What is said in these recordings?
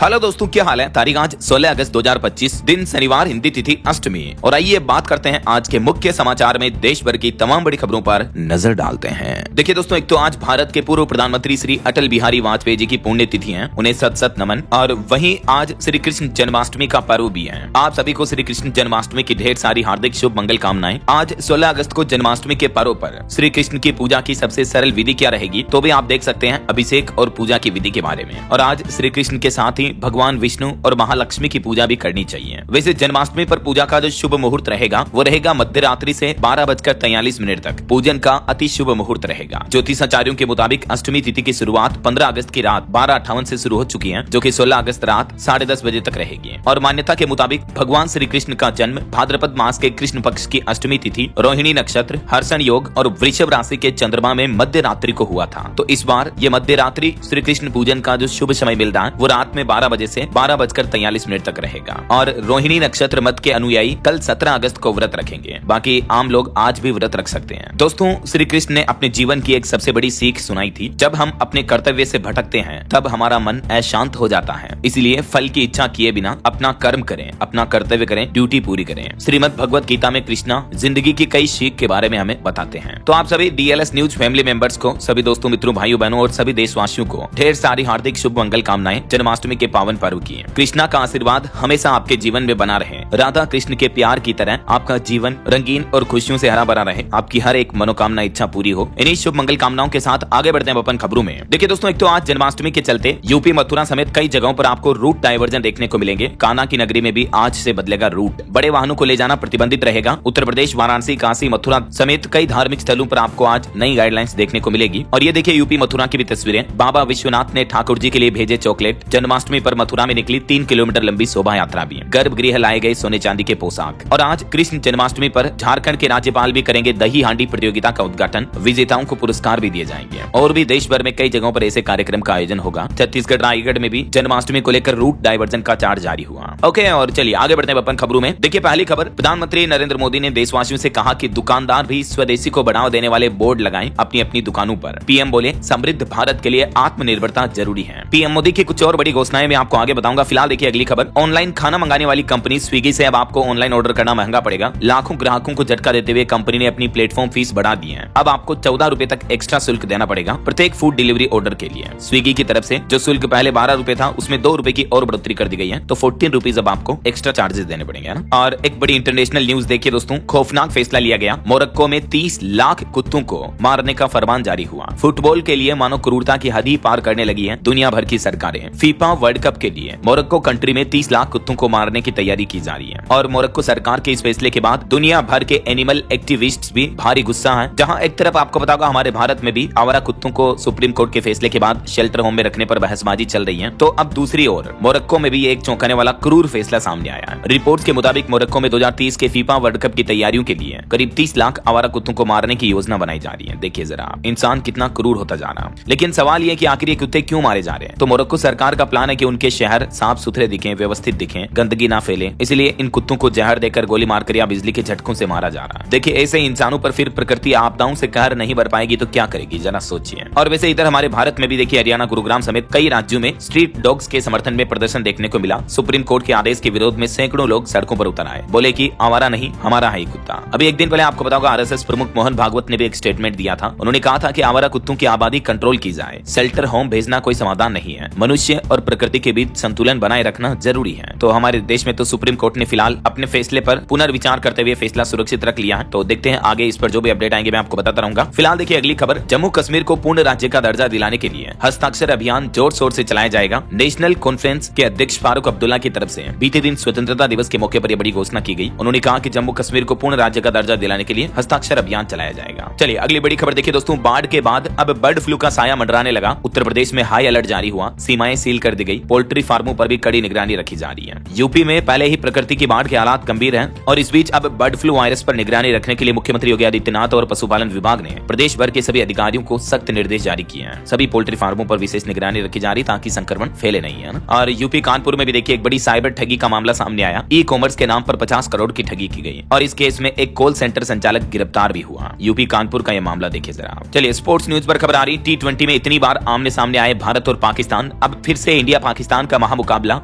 Hello दोस्तों, क्या हाल है। तारीख आज 16 अगस्त 2025, दिन शनिवार, हिंदी तिथि अष्टमी। और आइए बात करते हैं आज के मुख्य समाचार में देश भर की तमाम बड़ी खबरों पर नजर डालते हैं। देखिए दोस्तों, एक तो आज भारत के पूर्व प्रधानमंत्री श्री अटल बिहारी वाजपेयी जी की पुण्य तिथि है, उन्हें सत सत नमन। और वहीं आज श्री कृष्ण जन्माष्टमी का पर्व भी है। आप सभी को श्री कृष्ण जन्माष्टमी की ढेर सारी हार्दिक शुभ मंगल कामनाएं। आज 16 अगस्त को जन्माष्टमी के पर्व पर श्री कृष्ण की पूजा की सबसे सरल विधि क्या रहेगी, तो भी आप देख सकते हैं अभिषेक और पूजा की विधि के बारे में। और आज श्री कृष्ण के साथ ही भगवान विष्णु और महालक्ष्मी की पूजा भी करनी चाहिए। वैसे जन्माष्टमी पर पूजा का जो शुभ मुहूर्त रहेगा वो रहेगा मध्य रात्रि से 12:43 तक। पूजन का अति शुभ मुहूर्त रहेगा। ज्योतिषाचार्यों के मुताबिक अष्टमी तिथि की शुरुआत 15 अगस्त की रात 12:58 से शुरू हो चुकी है, जो कि 16 अगस्त रात 10:30 बजे तक रहेगी। और मान्यता के मुताबिक भगवान श्री कृष्ण का जन्म भाद्रपद मास के कृष्ण पक्ष की अष्टमी तिथि, रोहिणी नक्षत्र, हर्षण योग और वृषभ राशि के चंद्रमा में मध्य रात्रि को हुआ था। तो इस बार ये मध्य रात्रि श्री कृष्ण पूजन का जो शुभ समय मिल रहा है वो रात में 12 बजे से 12:43 तक रहेगा। और रोहिणी नक्षत्र मत के अनुयायी कल 17 अगस्त को व्रत रखेंगे। बाकी आम लोग आज भी व्रत रख सकते हैं। दोस्तों, श्री कृष्ण ने अपने जीवन की एक सबसे बड़ी सीख सुनाई थी। जब हम अपने कर्तव्य से भटकते हैं तब हमारा मन अशांत हो जाता है। इसलिए फल की इच्छा किए बिना अपना कर्म करें, अपना कर्तव्य करें, ड्यूटी पूरी करें। श्रीमद् भगवत गीता में कृष्णा जिंदगी की कई सीख के बारे में हमें बताते हैं। तो आप सभी DLS न्यूज फैमिली मेंबर्स को, सभी दोस्तों, मित्रों, भाइयों बहनों और सभी देशवासियों को ढेर सारी हार्दिक शुभ मंगल कामनाएं जन्माष्टमी के पावन पर्व की। कृष्णा का आशीर्वाद हमेशा आपके जीवन में बना रहे। राधा कृष्ण के प्यार की तरह आपका जीवन रंगीन और खुशियों से हरा भरा रहे। आपकी हर एक मनोकामना इच्छा पूरी हो। इन्हीं शुभ मंगल कामनाओं के साथ आगे बढ़ते हैं अपन खबरों में। देखिए दोस्तों, एक तो आज जन्माष्टमी के चलते यूपी मथुरा समेत कई जगहों पर आपको रूट डायवर्जन देखने को मिलेंगे। कान्हा की नगरी में भी आज से बदलेगा रूट। बड़े वाहनों को ले जाना प्रतिबंधित रहेगा। उत्तर प्रदेश, वाराणसी, काशी, मथुरा समेत कई धार्मिक स्थलों पर आपको आज नई गाइडलाइंस देखने को मिलेगी। और ये देखिए यूपी मथुरा की भी तस्वीरें। बाबा विश्वनाथ ने ठाकुर जी के लिए भेजे चॉकलेट। जन्माष्टमी पर मथुरा में निकली 3 किलोमीटर लंबी शोभा यात्रा भी। गर्भगृह लाए गए सोने चांदी के पोशाक। और आज कृष्ण जन्माष्टमी पर झारखंड के राज्यपाल भी करेंगे दही हांडी प्रतियोगिता का उद्घाटन। विजेताओं को पुरस्कार भी दिए जाएंगे। और भी देश भर में कई जगहों पर ऐसे कार्यक्रम का आयोजन होगा। छत्तीसगढ़, रायगढ़ में भी जन्माष्टमी को लेकर रूट डायवर्जन का चार्ट जारी हुआ। ओके, और चलिए आगे बढ़ते हैं अपन खबरों में। देखिए पहली खबर, प्रधानमंत्री नरेंद्र मोदी ने देशवासियों से कहा कि दुकानदार भी स्वदेशी को बढ़ावा देने वाले बोर्ड लगाएं अपनी अपनी दुकानों पर। पीएम बोले समृद्ध भारत के लिए आत्मनिर्भरता जरूरी है। पीएम मोदी की कुछ और बड़ी घोषणाएं मैं आपको आगे बताऊंगा। फिलहाल देखिए अगली खबर, ऑनलाइन खाना मंगाने वाली कंपनी स्विगी से अब आपको ऑनलाइन ऑर्डर करना महंगा पड़ेगा। लाखों ग्राहकों को झटका देते हुए कंपनी ने अपनी प्लेटफॉर्म फीस बढ़ा दी है। अब आपको 14 रुपए तक एक्स्ट्रा शुल्क देना पड़ेगा प्रत्येक फूड डिलीवरी ऑर्डर के लिए। स्विगी की तरफ से जो शुल्क पहले 12 रुपए था उसमें 2 रुपए की और बढ़ोतरी कर दी गई है, तो 14 रुपीज अब आपको एक्स्ट्रा चार्जेस देने पड़ेंगे ना। और एक बड़ी इंटरनेशनल न्यूज देखिए दोस्तों, खौफनाक फैसला लिया गया। मोरक्को में 30 लाख कुत्तों को मारने का फरमान जारी हुआ। फुटबॉल के लिए मानव क्रूरता की हद ही पार करने लगी है दुनिया भर की सरकारें। फीफा वर्ल्ड कप के लिए मोरक्को कंट्री में 30 लाख कुत्तों को मारने की तैयारी की जा रही है। और मोरक्को सरकार के इस फैसले के बाद दुनिया भर के एनिमल एक्टिविस्ट्स भी भारी गुस्सा हैं। जहां एक तरफ आपको पता होगा हमारे भारत में भी आवारा कुत्तों को सुप्रीम कोर्ट के फैसले के बाद शेल्टर होम में रखने पर बहसबाजी चल रही है, तो अब दूसरी ओर मोरक्को में भी एक चौंकाने वाला क्रूर फैसला सामने आया है। रिपोर्ट्स के मुताबिक मोरक्को में 2030 के फीफा वर्ल्ड कप की तैयारियों के लिए करीब 30 लाख आवारा कुत्तों को मारने की योजना बनाई जा रही है। देखिए जरा इंसान कितना क्रूर होता जा रहा है। लेकिन सवाल यह कि आखिर ये कुत्ते क्यों मारे जा रहे हैं। तो मोरक्को सरकार का प्लान है कि उनके शहर साफ सुथरे दिखें, व्यवस्थित दिखें, गंदगी ना फैले, इसलिए इन कुत्तों को जहर देकर, गोली मारकर या बिजली के झटकों से मारा जा रहा है। देखिए ऐसे इंसानों पर फिर प्रकृति आपदाओं से कहर नहीं बर पाएगी तो क्या करेगी, जरा सोचिए। और वैसे इधर हमारे भारत में भी देखिए हरियाणा, गुरुग्राम समेत कई राज्यों में स्ट्रीट डॉग्स के समर्थन में प्रदर्शन देखने को मिला। सुप्रीम कोर्ट के आदेश के विरोध में सैकड़ों लोग सड़कों पर उतर आए, बोले कि आवारा नहीं हमारा है कुत्ता। अभी एक दिन पहले आपको पता होगा RSS प्रमुख मोहन भागवत ने भी एक स्टेटमेंट दिया था। उन्होंने कहा था कि आवारा कुत्तों की आबादी कंट्रोल की जाए। शेल्टर होम भेजना कोई समाधान नहीं है। मनुष्य और प्रकृति के बीच संतुलन बनाए रखना जरूरी है। तो हमारे देश में तो सुप्रीम कोर्ट ने फिलहाल अपने फैसले पर पुनर्विचार करते हुए फैसला सुरक्षित रख लिया है। तो देखते हैं आगे इस पर जो भी अपडेट आएंगे मैं आपको बताता रहूंगा। फिलहाल देखिए अगली खबर, जम्मू कश्मीर को पूर्ण राज्य का दर्जा दिलाने के लिए हस्ताक्षर अभियान जोर शोर से चलाया जाएगा। नेशनल कॉन्फ्रेंस के अध्यक्ष फारूक अब्दुल्ला की तरफ से बीते दिन स्वतंत्रता दिवस के मौके पर यह बड़ी घोषणा की गई। उन्होंने कहा कि जम्मू कश्मीर को पूर्ण राज्य का दर्जा दिलाने के लिए हस्ताक्षर अभियान चलाया जाएगा। चलिए अगली बड़ी खबर देखिए दोस्तों, बाढ़ के बाद अब बर्ड फ्लू का साया मंडराने लगा। उत्तर प्रदेश में हाई अलर्ट जारी हुआ, सीमाएं सील कर दी गई, पोल्ट्री फार्मों पर भी कड़ी निगरानी रखी जा रही है। यूपी में पहले ही प्रकृति की बाढ़ के हालात गंभीर हैं और इस बीच अब बर्ड फ्लू वायरस पर निगरानी रखने के लिए मुख्यमंत्री योगी आदित्यनाथ और पशुपालन विभाग ने प्रदेश भर के सभी अधिकारियों को सख्त निर्देश जारी किए हैं। सभी पोल्ट्री फार्मों पर विशेष निगरानी रखी जा रही ताकि संक्रमण फैले नहीं है ना। और यूपी कानपुर में भी देखिए एक बड़ी साइबर ठगी का मामला सामने आया। ई कॉमर्स के नाम पर 50 करोड़ की ठगी की गई और इस केस में एक कॉल सेंटर संचालक गिरफ्तार भी हुआ। यूपी कानपुर का यह मामला देखिए जरा। चलिए स्पोर्ट्स न्यूज पर खबर आ रही, T20 में इतनी बार आमने सामने आए भारत और पाकिस्तान, अब फिर से इंडिया पाकिस्तान का महामुकाबला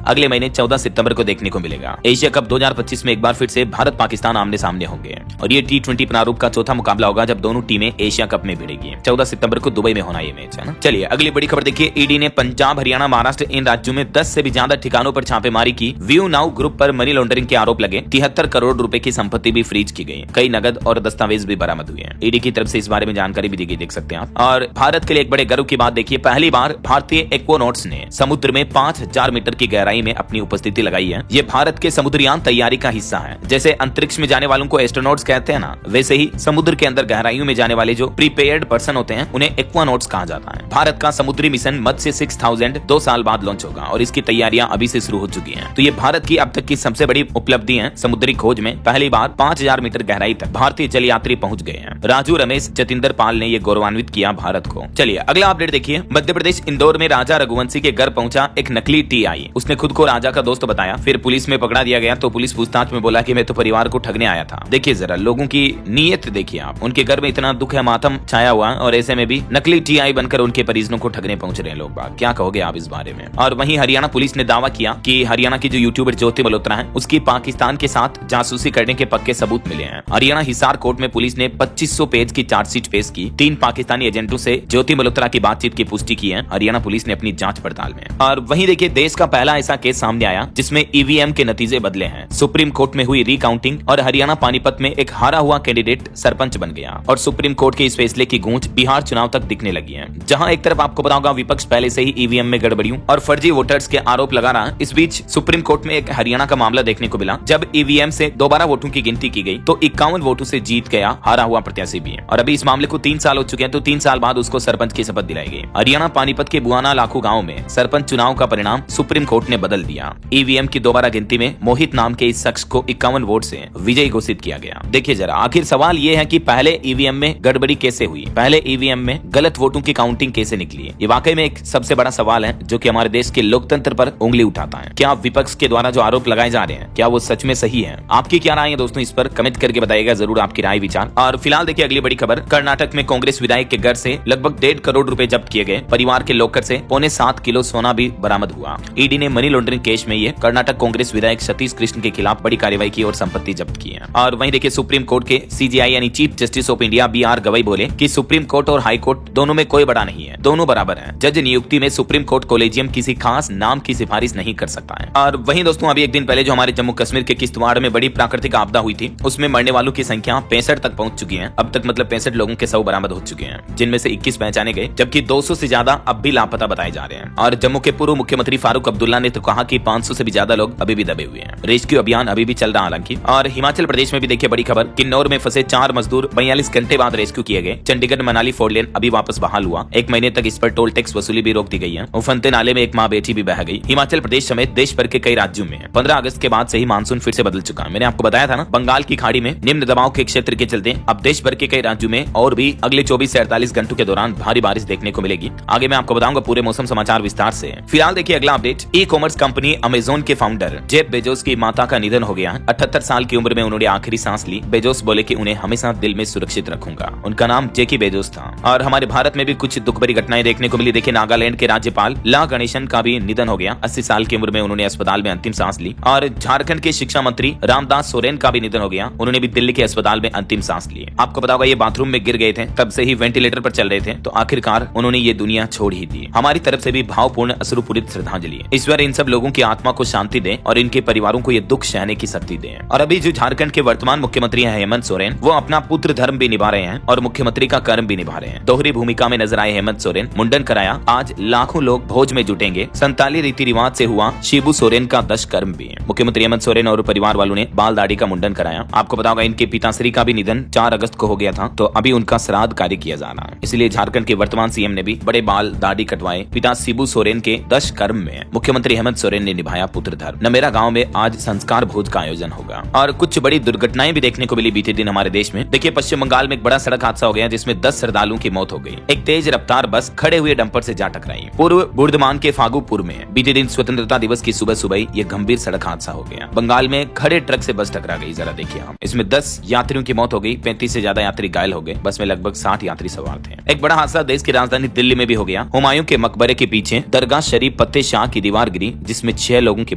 अगले महीने 14 सितंबर को देखने को मिलेगा। एशिया कप 2025 में एक बार फिर से भारत पाकिस्तान आमने सामने होंगे और ये T20 प्रारूप का चौथा मुकाबला होगा जब दोनों टीमें एशिया कप में भिड़ेगी। 14 सितंबर को दुबई में होना ये मैच है ना। चलिए अगली बड़ी खबर देखिए। ईडी ने पंजाब, हरियाणा, महाराष्ट्र इन राज्यों में 10 से भी ज्यादा ठिकानों पर छापेमारी की। व्यू नाउ ग्रुप पर मनी लॉन्ड्रिंग के आरोप लगे। 73 करोड़ रुपए की संपत्ति भी फ्रीज की गई। कई नगद और दस्तावेज भी बरामद हुए हैं। ईडी की तरफ से इस बारे में जानकारी भी दी गई, देख सकते हैं आप। और भारत के लिए एक बड़े गर्व की बात देखिए, पहली बार भारतीय एक्वानॉट्स ने समुद्र में 5000 मीटर की गहराई में अपनी उपस्थिति लगाई है। ये भारत के समुद्रयान तैयारी का हिस्सा है। जैसे अंतरिक्ष में जाने वालों को एस्ट्रोनॉट्स कहते हैं ना, वैसे ही समुद्र के अंदर गहराइयों में जाने वाले जो प्रीपेयर्ड पर्सन होते हैं उन्हें एक्वानॉट्स कहा जाता है। भारत का समुद्री मिशन मत्स्य 6000 2 साल बाद लॉन्च होगा और इसकी तैयारियां अभी से शुरू हो चुकी हैं। तो ये भारत की अब तक की सबसे बड़ी उपलब्धि है समुद्री खोज में। पहली बार 5000 मीटर गहराई तक भारतीय जल यात्री पहुंच गए हैं। राजू, रमेश, जतिंदर पाल ने ये गौरवान्वित किया भारत को। चलिए अगला अपडेट देखिए। मध्य प्रदेश इंदौर में राजा रघुवंशी के घर पहुंचा एक नकली टीआई। उसने खुद को राजा का दोस्त बताया, फिर पुलिस में पकड़ा दिया गया तो पुलिस पूछताछ में बोला कि मैं तो परिवार को ठगने आया था। देखिए जरा लोगों की नीयत देखिए आप। उनके घर में इतना दुख है, मातम छाया हुआ और ऐसे में भी नकली टीआई बनकर उनके परिजनों को ठगने पहुंच रहे हैं लोग बाग। क्या कहोगे आप इस बारे में? और वहीं हरियाणा पुलिस ने दावा किया कि हरियाणा की जो यूट्यूबर ज्योति मल्होत्रा है उसकी पाकिस्तान के साथ जासूसी करने के पक्के सबूत मिले हैं। हरियाणा हिसार कोर्ट में पुलिस ने 2500 पेज की चार्जशीट पेश की। 3 पाकिस्तानी एजेंटों से ज्योति मल्होत्रा की बातचीत की पुष्टि की है हरियाणा पुलिस ने अपनी जांच पड़ताल में। और वहीं देखिए देश का पहला ऐसा केस सामने आया जिसमें ईवीएम के नतीजे बदले हैं। सुप्रीम कोर्ट में हुई रिकाउंटिंग और हरियाणा पानीपत में एक हारा हुआ कैंडिडेट सरपंच बन गया और सुप्रीम कोर्ट के इस फैसले की गूंज बिहार चुनाव तक दिखने लगी है। जहां एक तरफ आपको पता होगा विपक्ष पहले से ही ईवीएम में गड़बड़ियों और फर्जी वोटर्स के आरोप लगा रहा है। इस बीच सुप्रीम कोर्ट में एक हरियाणा का मामला देखने को मिला। जब ईवीएम से दोबारा वोटों की गिनती की गई तो 51 वोटों से जीत गया हारा हुआ प्रत्याशी भी है। और अभी इस मामले को 3 साल हो चुके हैं तो 3 साल बाद उसको सरपंच की शपथ दिलाई गई। हरियाणा पानीपत के बुआना लाखू गांव में सरपंच चुनाव का परिणाम सुप्रीम कोर्ट ने बदल दिया। ईवीएम की दोबारा गिनती में मोहित नाम के इस शख्स को 51 वोट से विजयी घोषित किया गया। देखिए जरा आखिर सवाल ये है कि पहले ईवीएम में गड़बड़ी कैसे हुई, पहले ईवीएम में गलत वोटों की काउंटिंग कैसे निकली? ये वाकई में एक सबसे बड़ा सवाल है जो कि हमारे देश के लोकतंत्र पर उंगली उठाता है। क्या विपक्ष के द्वारा जो आरोप लगाए जा रहे हैं क्या वो सच में सही है? आपकी क्या राय है दोस्तों, इस पर कमेंट करके बताइएगा जरूर आपकी राय विचार। और फिलहाल देखिए अगली बड़ी खबर। कर्नाटक में कांग्रेस विधायक के घर से लगभग 1.5 करोड़ रुपए जब्त किए गए। परिवार के लॉकर से 7.25 किलो सोना भी बरामद हुआ। ईडी ने मनी लॉन्ड्रिंग केस में ये कर्नाटक कांग्रेस विधायक सतीश कृष्ण के खिलाफ बड़ी कार्रवाई की और संपत्ति जब्त की है। और वहीं देखिए सुप्रीम कोर्ट के सीजीआई यानी chief justice of India BR Gavai बोले कि सुप्रीम कोर्ट और हाई कोर्ट दोनों में कोई बड़ा नहीं है, दोनों बराबर हैं। जज नियुक्ति में सुप्रीम कोर्ट कॉलेजियम किसी खास नाम की सिफारिश नहीं कर सकता है। और वहीं दोस्तों अभी एक दिन पहले जो हमारे जम्मू कश्मीर के किश्तवाड़ में बड़ी प्राकृतिक आपदा हुई थी उसमें मरने वालों की संख्या 65 तक पहुंच चुकी है। अब तक मतलब 65 लोगों के शव बरामद हो चुके हैं जिनमें से 21 पहचाने गए जबकि 200 से ज्यादा अब भी लापता बताए जा रहे हैं। और जम्मू के पूर्व मुख्यमंत्री फारूक अब्दुल्ला ने तो कहा कि 500 से भी ज्यादा लोग अभी भी दबे हुए हैं। रेस्क्यू अभियान अभी भी चल रहा हालांकि। और हिमाचल प्रदेश में भी देखिए बड़ी खबर, किन्नौर में फंसे 4 मजदूर 42 घंटे बाद रेस्क्यू किए गए। चंडीगढ़ मनाली 4 लेन अभी वापस बहाल हुआ। 1 महीने तक इस पर टोल टैक्स वसूली भी रोक दी गई है। उफनते नाले में एक माँ बेटी भी बह गई। हिमाचल प्रदेश समेत देश भर के कई राज्यों में 15 अगस्त के बाद से ही मानसून फिर से बदल चुका है। मैंने आपको बताया था ना, बंगाल की खाड़ी में निम्न दबाव के क्षेत्र के चलते अब देश भर के कई राज्यों में और भी अगले 24 से 48 घंटों के दौरान भारी बारिश देखने को मिलेगी। आगे मैं आपको बताऊंगा पूरे मौसम समाचार विस्तार से। फिलहाल देखिए अगला update. E commerce company Amazon के फाउंडर जेफ बेजोस की माता का निधन हो गया। 78 साल की उम्र में उन्होंने आखिरी सांस ली। बेजोस बोले कि उन्हें हमेशा दिल में सुरक्षित रखूंगा। उनका नाम जैकी बेजोस था। और हमारे भारत में भी कुछ दुख भरी घटनाएं देखने को मिली। देखिए नागालैंड के राज्यपाल ला गणेशन का भी निधन हो गया। 80 साल की उम्र में उन्होंने अस्पताल में अंतिम सांस ली। और झारखंड के शिक्षा मंत्री रामदास सोरेन का भी निधन हो गया। उन्होंने भी दिल्ली के अस्पताल में अंतिम सांस ली। आपको पता होगा ये बाथरूम में गिर गए थे, तब से ही वेंटिलेटर पर चल रहे थे, तो आखिरकार उन्होंने ये दुनिया छोड़ ही दी। हमारी तरफ से भी भावपूर्ण अश्रुपूरित श्रद्धांजलि। ईश्वर इन सब लोगों की आत्मा को शांति दे और इनके परिवारों को ये दुख सहने की शक्ति दे। और अभी जो झारखंड के वर्तमान मुख्यमंत्री हैं हेमंत सोरेन, वो अपना पुत्र धर्म भी निभा रहे हैं और मुख्यमंत्री का कर्म भी निभा रहे हैं। दोहरी भूमिका में नजर आए हेमंत सोरेन। मुंडन कराया, आज लाखों लोग भोज में जुटेंगे। संताली रीति रिवाज से हुआ शिबू सोरेन का दश कर्म भी। मुख्यमंत्री हेमंत सोरेन और परिवार वालों ने बाल दाढ़ी का मुंडन कराया। आपको पता होगा इनके पिताश्री का भी निधन 4 अगस्त को हो गया था, तो अभी उनका श्राद्ध कार्य किया जा रहा है। इसलिए झारखंड के वर्तमान सीएम ने भी बड़े बाल दाढ़ी कटवाए। पिता शिबू सोरेन के दश कर्म में मुख्यमंत्री हेमंत सोरेन ने निभाया पुत्र धर्म। नमेरा गांव में आज संस्कार भोज का आयोजन होगा। और कुछ बड़ी दुर्घटनाएं भी देखने को मिली बीते दिन हमारे देश में। देखिए पश्चिम बंगाल में एक बड़ा सड़क हादसा हो गया जिसमें 10 श्रद्धालुओं की मौत हो गई। एक तेज रफ्तार बस खड़े हुए डंपर से जा टकराई। पूर्व बुर्दमान के फागुपुर में बीते दिन स्वतंत्रता दिवस की सुबह सुबह यह गंभीर सड़क हादसा हो गया। बंगाल में खड़े ट्रक से बस टकरा गई। जरा देखिए आप, इसमें 10 यात्रियों की मौत हो गई, 35 से ज्यादा यात्री घायल हो गए। बस में लगभग 60 यात्री सवार थे। एक बड़ा हादसा देश की राजधानी दिल्ली में भी हो गया। हुमायूं के मकबरे के पीछे दरगाह शरीफ पत्ते शाह की दीवार गिरी जिसमें 6 लोगों की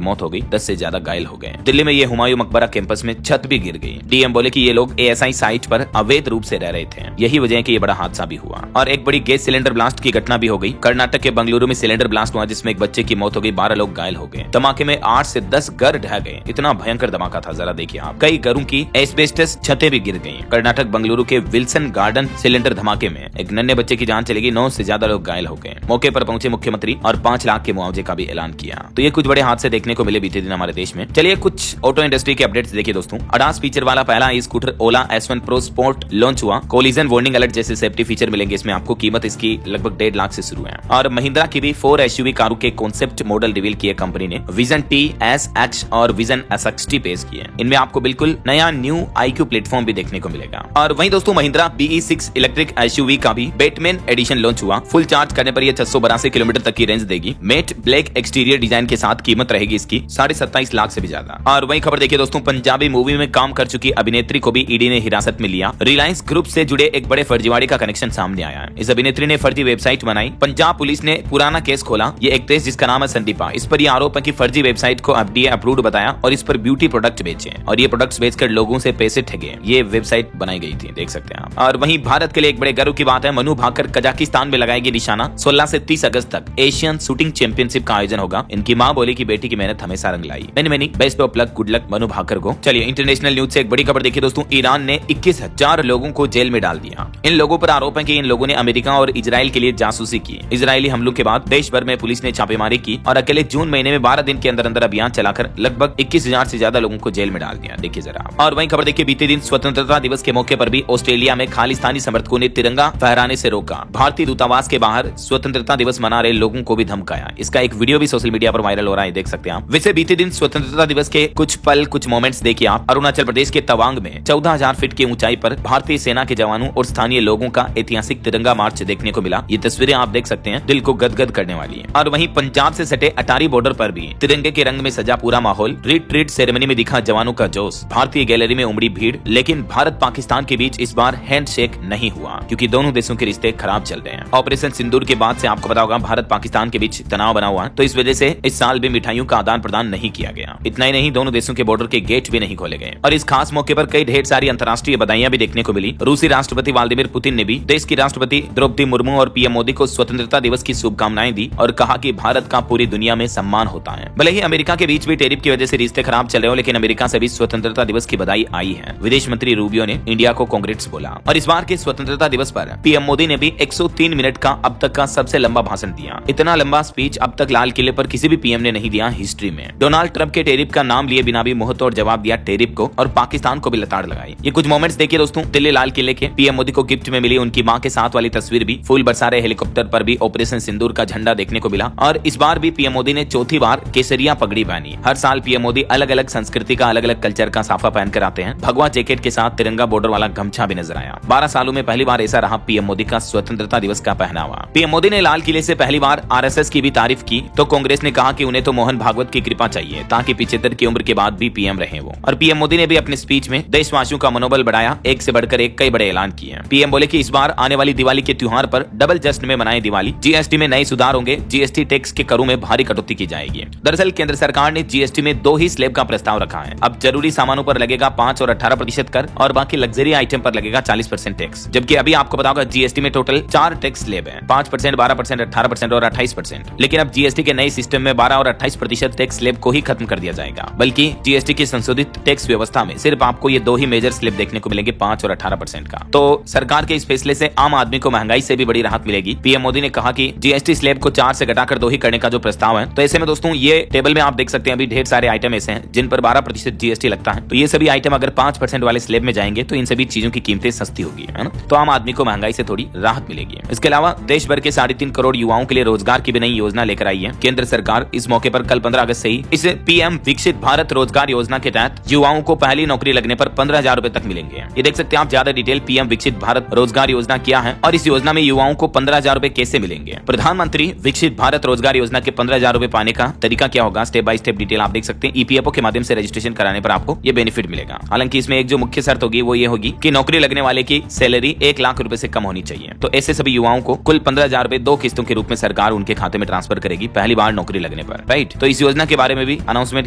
मौत हो गई, 10 से ज्यादा घायल हो गए। दिल्ली में ये हुमायूं मकबरा कैंपस में छत भी गिर गई। डीएम बोले कि ये लोग एएसआई साइट पर अवैध रूप से रह रहे थे, यही वजह है कि ये बड़ा हादसा भी हुआ। और एक बड़ी गैस सिलेंडर ब्लास्ट की घटना भी हो गई। कर्नाटक के बंगलुरु में सिलेंडर ब्लास्ट हुआ जिसमें एक बच्चे की मौत हो गई, 12 लोग घायल हो गए। धमाके में 8 से 10 घर ढह गए। इतना भयंकर धमाका था, जरा देखिए आप। कई घरों की एस्बेस्टस छतें भी गिर गई। कर्नाटक बंगलुरु के विल्सन गार्डन सिलेंडर धमाके में एक नन्हे बच्चे की जान चली गई, 9 से ज्यादा लोग घायल हो गए। मौके पर पहुंचे मुख्यमंत्री और 5 लाख के मुआवजे का भी ऐलान किया। तो ये कुछ बड़े हादसे देखने को मिले बीते दिन हमारे देश में। चलिए कुछ ऑटो इंडस्ट्री के अपडेट्स देखिए दोस्तों। ADAS फीचर वाला पहला ई स्कूटर ओला S1 Pro स्पोर्ट लॉन्च हुआ। कोलिजन वार्निंग अलर्ट जैसे सेफ्टी फीचर मिलेंगे इसमें आपको। कीमत इसकी लगभग 1.5 लाख से शुरू है। और महिंद्रा की भी 4 SUV कारों के कॉन्सेप्ट मॉडल रिवील किए कंपनी ने। विजन T, S, X और विजन SX-T पेश किए। इनमें आपको बिल्कुल नया न्यू IQ प्लेटफॉर्म भी देखने को मिलेगा। और वहीं दोस्तों महिंद्रा BE6 इलेक्ट्रिक SUV का भी बैटमैन एडिशन लॉन्च हुआ। फुल चार्ज करने पर यह 682 किलोमीटर तक की रेंज देगी। मेट ब्लैक एक्सटीरियर डिजाइन के साथ कीमत रहेगी इसकी 27.5 लाख से भी ज्यादा। और वहीं खबर देखिए दोस्तों, पंजाबी मूवी में काम कर चुकी अभिनेत्री को भी ईडी ने हिरासत में लिया। रिलायंस ग्रुप से जुड़े एक बड़े फर्जीवाड़े का कनेक्शन सामने आया है। इस अभिनेत्री ने फर्जी वेबसाइट बनाई। पंजाब पुलिस ने पुराना केस खोला। ये एक्ट्रेस जिसका नाम है संदीपा, इस पर यह आरोप है कि फर्जी वेबसाइट को FDA अप्रूव्ड बताया और इस पर ब्यूटी प्रोडक्ट बेचे और ये प्रोडक्ट्स बेचकर लोगों से पैसे ठगे। ये वेबसाइट बनाई गई थी, देख सकते हैं आप। और वहीं भारत के लिए एक बड़े गर्व की बात है, मनु भाकर कजाकिस्तान में लगाएगी निशाना। 16 से 30 अगस्त तक एशियन शूटिंग चैंपियनशिप का आयोजन होगा। इनकी मां बोली कि बेटी की मेहनत हमेशा रंग लाई। Many best of luck, good luck Manu Bhaker को। चलिए इंटरनेशनल न्यूज से एक बड़ी खबर देखिए दोस्तों। ईरान ने 21,000 लोगों को जेल में डाल दिया। इन लोगों पर आरोप है कि इन लोगों ने अमेरिका और इजराइल के लिए जासूसी की। इजरायली हमलों के बाद देश भर में पुलिस ने छापेमारी की और अकेले जून महीने में 12 दिन के अंदर अंदर अभियान चलाकर लगभग 21,000 से ज्यादा लोगों को जेल में डाल दिया। देखिए जरा। और वहीं खबर देखिए, बीते दिन स्वतंत्रता दिवस के मौके पर भी ऑस्ट्रेलिया में खालिस्तानी समर्थकों ने तिरंगा फहराने से रोका। भारतीय दूतावास के बाहर स्वतंत्रता दिवस मना रहे लोगों को भी धमकाया। इसका एक वीडियो भी सोशल मीडिया पर वायरल हो रहा है, देख सकते हैं आप। वैसे बीते दिन स्वतंत्रता दिवस के कुछ पल, कुछ मोमेंट्स देखिए आप। अरुणाचल प्रदेश के तवांग में 14,000 फीट की ऊंचाई पर भारतीय सेना के जवानों और स्थानीय लोगों का ऐतिहासिक तिरंगा मार्च देखने को मिला। ये तस्वीरें आप देख सकते हैं, दिल को गदगद करने वाली है। और वहीं पंजाब से सटे अटारी बॉर्डर पर भी तिरंगे के रंग में सजा पूरा माहौल। रिट्रीट सेरेमनी में दिखा जवानों का जोश। भारतीय गैलरी में उमड़ी भीड़। लेकिन भारत पाकिस्तान के बीच इस बार हैंडशेक नहीं हुआ क्योंकि दोनों देशों के रिश्ते खराब चल रहे हैं। ऑपरेशन सिंदूर के बाद से आपको पता होगा भारत पाकिस्तान के बीच तनाव बना हुआ है, तो इस वजह से इस साल भी मिठाइयों का आदान प्रदान नहीं किया गया। इतना ही नहीं, दोनों देशों के बॉर्डर के गेट भी नहीं खोले गए। और इस खास मौके पर कई ढेर सारी अंतर्राष्ट्रीय बधाइयां भी देखने को मिली। रूसी राष्ट्रपति व्लादिमीर पुतिन ने भी देश की राष्ट्रपति द्रौपदी मुर्मू और पीएम मोदी को स्वतंत्रता दिवस की शुभकामनाएं दी और कहा कि भारत का पूरी दुनिया में सम्मान होता है। भले ही अमेरिका के बीच भी टैरिफ की वजह से रिश्ते खराब चल रहे हो, लेकिन अमेरिका से भी स्वतंत्रता दिवस की बधाई आई है। विदेश मंत्री रूबियो ने इंडिया को कांग्रेट्स बोला। और इस बार के स्वतंत्रता दिवस पर पीएम मोदी ने भी 103 मिनट का अब तक का सबसे लंबा भाषण दिया। इतना लंबा स्पीच अब तक लाल किले पर किसी भी पीएम ने नहीं दिया हिस्ट्री में। डोनाल्ड ट्रंप के टैरिफ का नाम लिए बिना भी मुंहतोड़ जवाब दिया टैरिफ को और पाकिस्तान को भी लताड़ लगाई। ये कुछ मोमेंट्स देखिए दोस्तों। दिल्ली लाल किले के पीएम मोदी को गिफ्ट में मिली उनकी मां के साथ वाली तस्वीर भी। फूल बरसा रहे हेलीकॉप्टर पर भी ऑपरेशन सिंदूर का झंडा देखने को मिला। और इस बार भी पीएम मोदी ने चौथी बार केसरिया पगड़ी पहनी। हर साल पीएम मोदी अलग अलग संस्कृति का, अलग अलग कल्चर का साफा पहनकर आते हैं। भगवा जैकेट के साथ तिरंगा बॉर्डर वाला गमछा भी नजर आया। 12 सालों में पहली बार ऐसा रहा पीएम मोदी का स्वतंत्रता दिवस का पहनावा। पीएम मोदी ने लाल किले से पहली बार आरएसएस की भी तारीफ की तो कांग्रेस ने कहा कि उन्हें तो मोहन भागवत की कृपा चाहिए ताकि 75 की उम्र के बाद भी पीएम रहे वो। और पीएम मोदी ने भी अपने स्पीच में देशवासियों का मनोबल बढ़ाया। एक से बढ़कर एक कई बड़े ऐलान किए। पीएम बोले कि इस बार आने वाली दिवाली के त्योहार पर डबल जश्न में मनाएं दिवाली। जीएसटी में नए सुधार होंगे। जीएसटी टैक्स के करों में भारी कटौती की जाएगी। दरअसल केंद्र सरकार ने जीएसटी में 2 ही स्लैब का प्रस्ताव रखा है। अब जरूरी सामानों पर लगेगा 5 और 18% कर और बाकी लग्जरी आइटम पर लगेगा 40% टैक्स। जबकि अभी आपको पता होगा जीएसटी में टोटल 4 टैक्स स्लैब है, 5%, 12%, 18% और 28%। लेकिन अब जीएसटी के नए सिस्टम में 12 और 28% टैक्स स्लैब को ही खत्म कर दिया जाएगा। बल्कि जीएसटी की संशोधित टैक्स व्यवस्था में सिर्फ आपको ये 2 ही मेजर स्लैब देखने को मिलेंगे, 5 और 18% का। तो सरकार के इस फैसले से आम आदमी को महंगाई से भी बड़ी राहत मिलेगी। पीएम मोदी ने कहा कि जीएसटी स्लैब को 4 से घटाकर 2 ही करने का जो प्रस्ताव है। तो ऐसे में दोस्तों ये टेबल में आप देख सकते हैं अभी ढेर सारे आइटम ऐसे हैं जिन पर 12% जीएसटी लगता है। तो ये सभी आइटम अगर 5% वाले स्लैब में जाएंगे तो इन सभी चीजों की कीमतें सस्ती होगी, है ना। तो आम आदमी को महंगाई से थोड़ी राहत मिलेगी। इसके अलावा देश भर के 3.5 करोड़ युवाओं के लिए रोजगार की भी नई योजना लेकर आई है केंद्र सरकार। इस मौके पर कल 15 अगस्त से ही इस पीएम विकसित भारत रोजगार योजना के तहत युवाओं को पहली नौकरी लगने पर 15,000 रुपए तक मिलेंगे। ये देख सकते हैं आप ज्यादा डिटेल पीएम विकसित भारत रोजगार योजना क्या है और इस योजना में युवाओं को 15,000 रुपए कैसे मिलेंगे। प्रधानमंत्री विकसित भारत रोजगार योजना के 15,000 रुपए पाने का तरीका क्या होगा, स्टेप बाय स्टेप डिटेल आप देख सकते हैं। ईपीएफओ के माध्यम से रजिस्ट्रेशन कराने पर आपको ये बेनिफिट मिलेगा। हालांकि इसमें एक जो मुख्य शर्त होगी वो ये होगी कि नौकरी लगने वाले की सैलरी 1 लाख रुपए से कम होनी चाहिए। तो ऐसे सभी युवाओं को कुल 15,000 रुपए 2 किस्तों के रूप में सरकार उनके खाते में ट्रांसफर ट्रांसफर करेगी पहली बार नौकरी लगने पर, राइट। तो इस योजना के बारे में भी अनाउंसमेंट